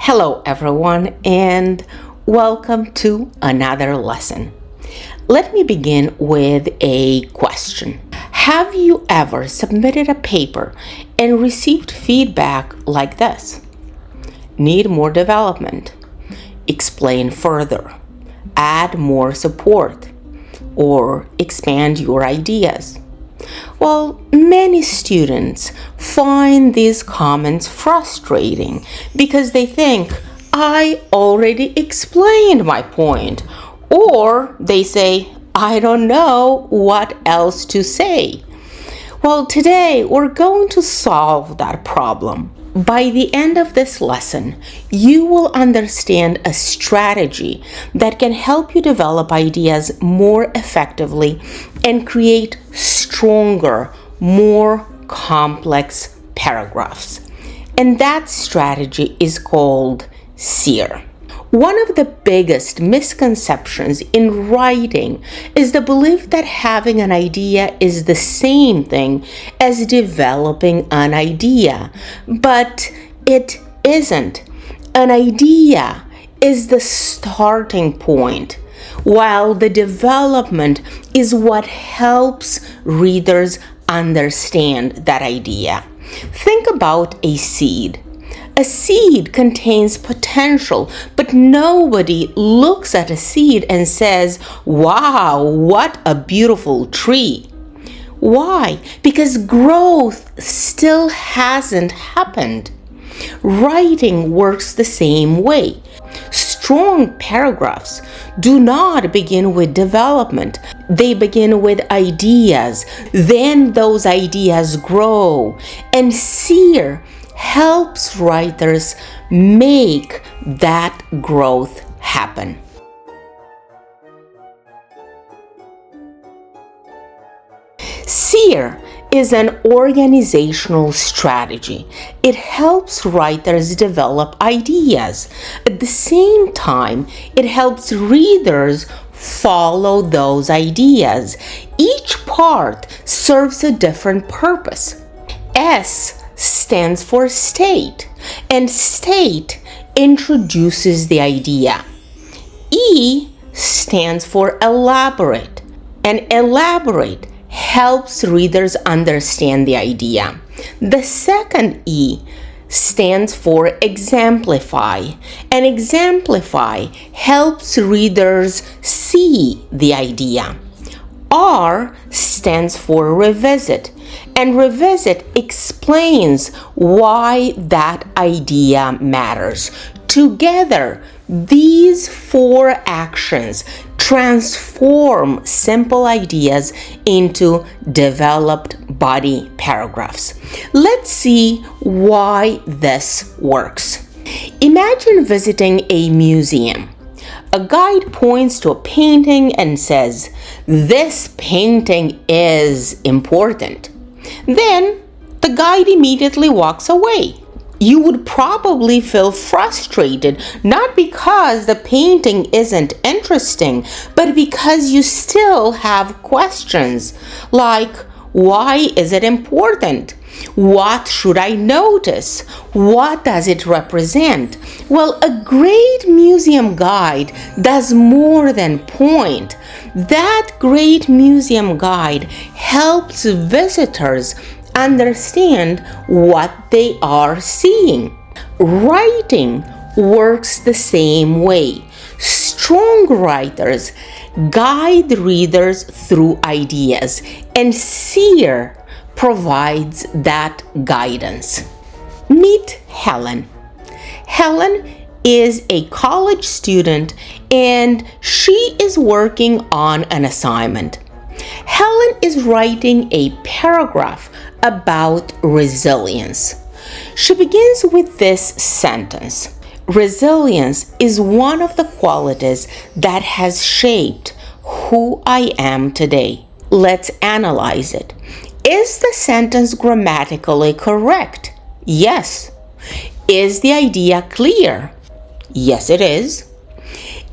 Hello everyone and welcome to another lesson. Let me begin with a question. Have you ever submitted a paper and received feedback like this? Need more development? Explain further. Add more support. Or expand your ideas. Well, many students find these comments frustrating because they think, I already explained my point. Or they say, I don't know what else to say. Well, today we're going to solve that problem. By the end of this lesson, you will understand a strategy that can help you develop ideas more effectively and create stronger, more complex paragraphs. And that strategy is called SEER. One of the biggest misconceptions in writing is the belief that having an idea is the same thing as developing an idea, but it isn't. An idea is the starting point, while the development is what helps readers understand that idea. Think about a seed. A seed contains potential, but nobody looks at a seed and says, wow, what a beautiful tree. Why? Because growth still hasn't happened. Writing works the same way. Strong paragraphs do not begin with development. They begin with ideas. Then those ideas grow. And SEER helps writers make that growth happen. SEER is an organizational strategy. It helps writers develop ideas. At the same time, it helps readers follow those ideas. Each part serves a different purpose. S stands for state, and state introduces the idea. E stands for elaborate, and elaborate helps readers understand the idea. The second E stands for exemplify, and exemplify helps readers see the idea. R stands for revisit, and revisit explains why that idea matters. Together, these four actions transform simple ideas into developed body paragraphs. Let's see why this works. Imagine visiting a museum. A guide points to a painting and says, "This painting is important." Then the guide immediately walks away. You would probably feel frustrated, not because the painting isn't interesting, but because you still have questions like, why is it important? What should I notice? What does it represent? Well, a great museum guide does more than point. That great museum guide helps visitors understand what they are seeing. Writing works the same way. Strong writers guide readers through ideas, and SEER provides that guidance. Meet Helen. Helen is a college student and she is working on an assignment. Helen is writing a paragraph about resilience. She begins with this sentence: resilience is one of the qualities that has shaped who I am today. Let's analyze it. Is the sentence grammatically correct? Yes. Is the idea clear? Yes, it is.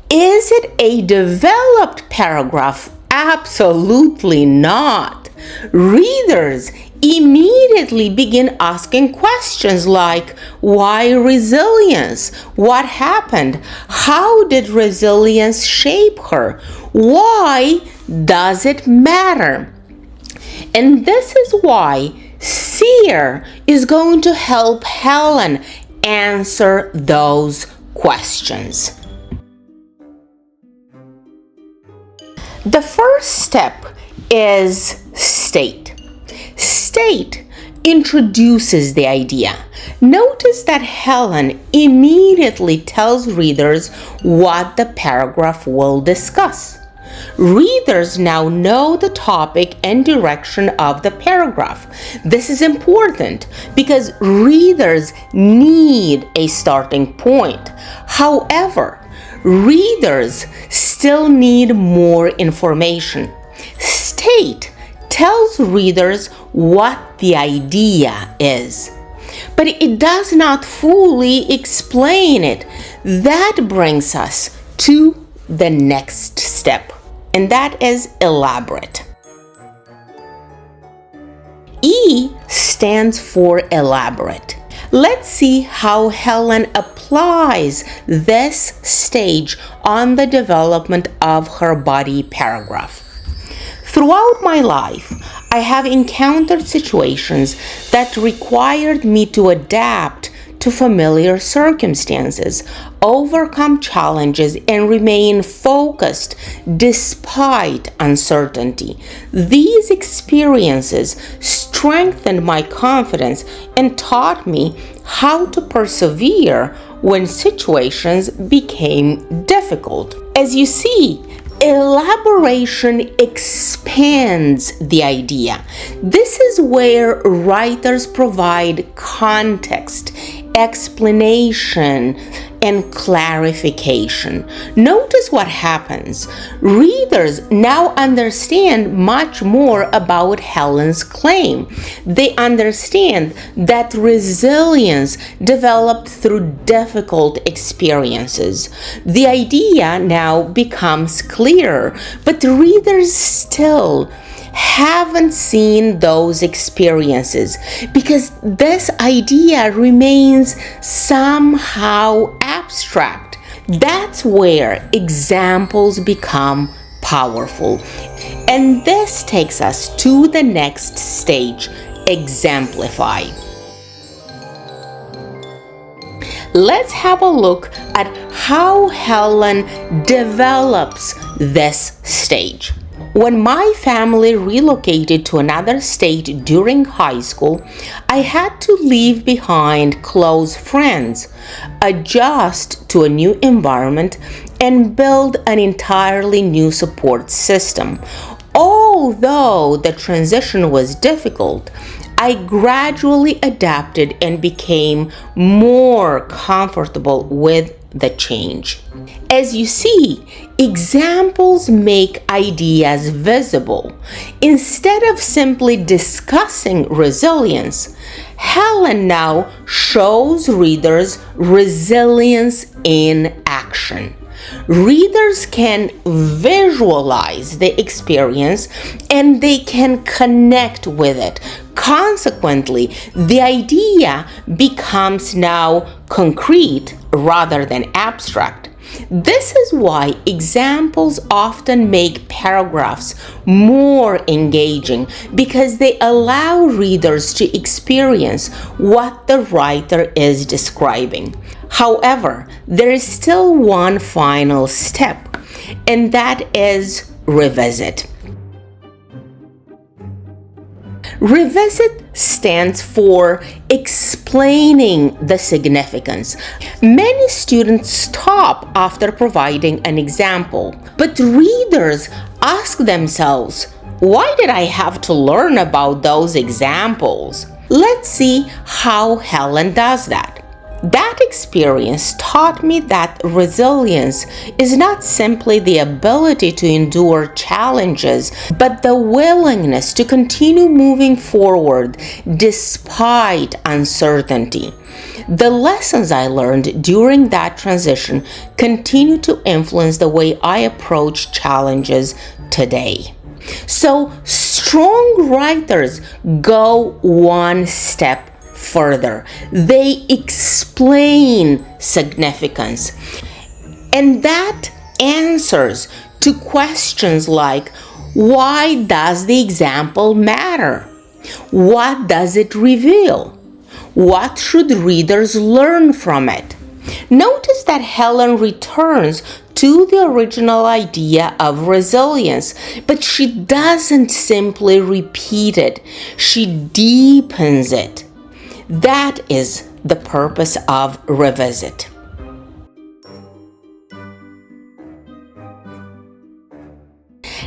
Is it a developed paragraph? Absolutely not. Readers immediately begin asking questions like, why resilience? What happened? How did resilience shape her? Why does it matter? And this is why SEER is going to help Helen answer those questions. The first step is state. State introduces the idea. Notice that Helen immediately tells readers what the paragraph will discuss. Readers now know the topic and direction of the paragraph. This is important because readers need a starting point. However, readers still need more information. State tells readers what the idea is, but it does not fully explain it. That brings us to the next step, and that is elaborate. E stands for elaborate. Let's see how Helen applies this stage on the development of her body paragraph. Throughout my life, I have encountered situations that required me to adapt to familiar circumstances, overcome challenges, and remain focused despite uncertainty. These experiences strengthened my confidence and taught me how to persevere when situations became difficult. As you see, elaboration expands the idea. This is where writers provide context, explanation, and clarification. Notice what happens. Readers now understand much more about Helen's claim. They understand that resilience developed through difficult experiences. The idea now becomes clearer, but readers still haven't seen those experiences because this idea remains somehow abstract. That's where examples become powerful. And this takes us to the next stage, exemplify. Let's have a look at how Helen develops this stage. When my family relocated to another state during high school, I had to leave behind close friends, adjust to a new environment, and build an entirely new support system. Although the transition was difficult, I gradually adapted and became more comfortable with the change. As you see, examples make ideas visible. Instead of simply discussing resilience, Helen now shows readers resilience in action. Readers can visualize the experience and they can connect with it. Consequently, the idea becomes now concrete rather than abstract. This is why examples often make paragraphs more engaging because they allow readers to experience what the writer is describing. However, there is still one final step, and that is revisit. Revisit stands for explaining the significance. Many students stop after providing an example, but readers ask themselves, why did I have to learn about those examples? Let's see how Helen does that. That experience taught me that resilience is not simply the ability to endure challenges, but the willingness to continue moving forward despite uncertainty. The lessons I learned during that transition continue to influence the way I approach challenges today. So, Strong writers go one step further. They explain significance. And that answers to questions like, why does the example matter? What does it reveal? What should readers learn from it? Notice that Helen returns to the original idea of resilience, but she doesn't simply repeat it. She deepens it. That is the purpose of revisit.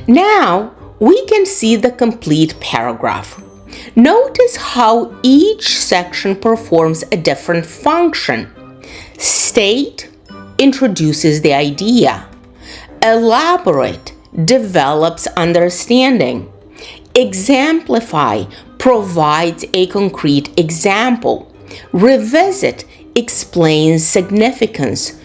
Now, we can see the complete paragraph. Notice how each section performs a different function. State introduces the idea. Elaborate develops understanding. Exemplify provides a concrete example. Revisit explains significance.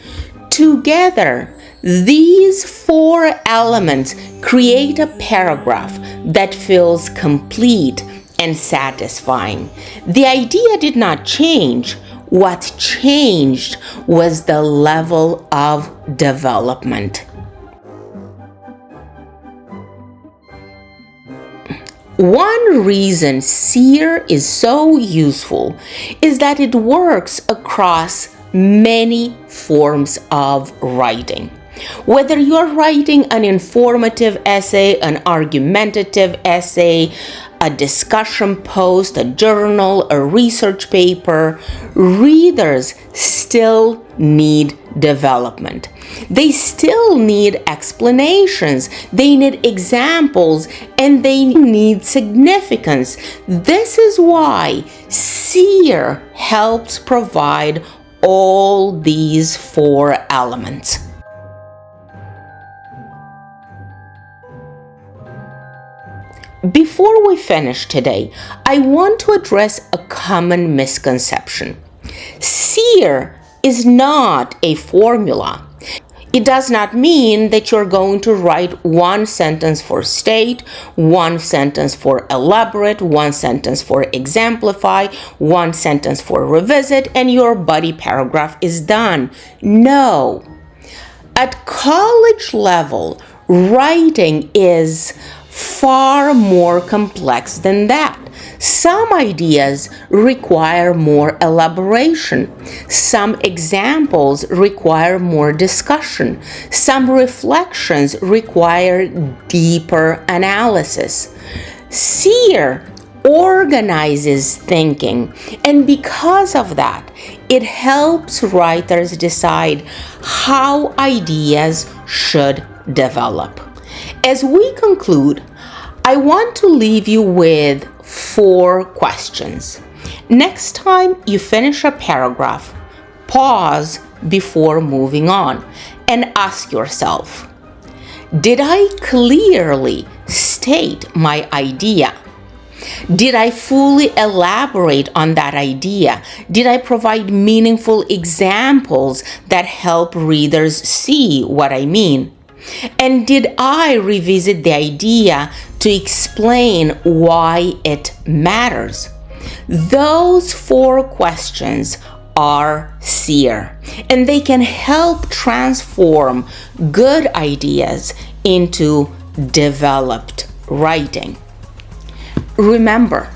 Together, these four elements create a paragraph that feels complete and satisfying. The idea did not change. What changed was the level of development. One reason SEER is so useful is that it works across many forms of writing. Whether you're writing an informative essay, an argumentative essay, a discussion post, a journal, a research paper, readers still need development. They still need explanations, they need examples, and they need significance. This is why SEER helps provide all these four elements. Before we finish today, I want to address a common misconception. SEER is not a formula. It does not mean that you're going to write one sentence for state, one sentence for elaborate, one sentence for exemplify, one sentence for revisit, and your body paragraph is done. No. At college level, writing is far more complex than that. Some ideas require more elaboration. Some examples require more discussion. Some reflections require deeper analysis. SEER organizes thinking, and because of that, it helps writers decide how ideas should develop. As we conclude, I want to leave you with 4 questions. Next time you finish a paragraph, pause before moving on and ask yourself, did I clearly state my idea? Did I fully elaborate on that idea? Did I provide meaningful examples that help readers see what I mean? And did I revisit the idea to explain why it matters? Those 4 questions are SEER, and they can help transform good ideas into developed writing. Remember,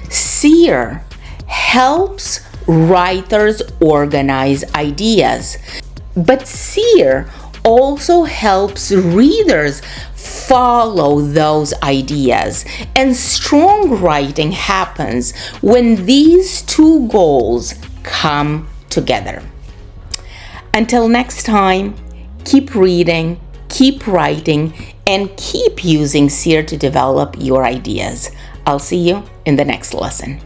SEER helps writers organize ideas, but SEER also helps readers follow those ideas. And strong writing happens when these 2 goals come together. Until next time, keep reading, keep writing, and keep using SEER to develop your ideas. I'll see you in the next lesson.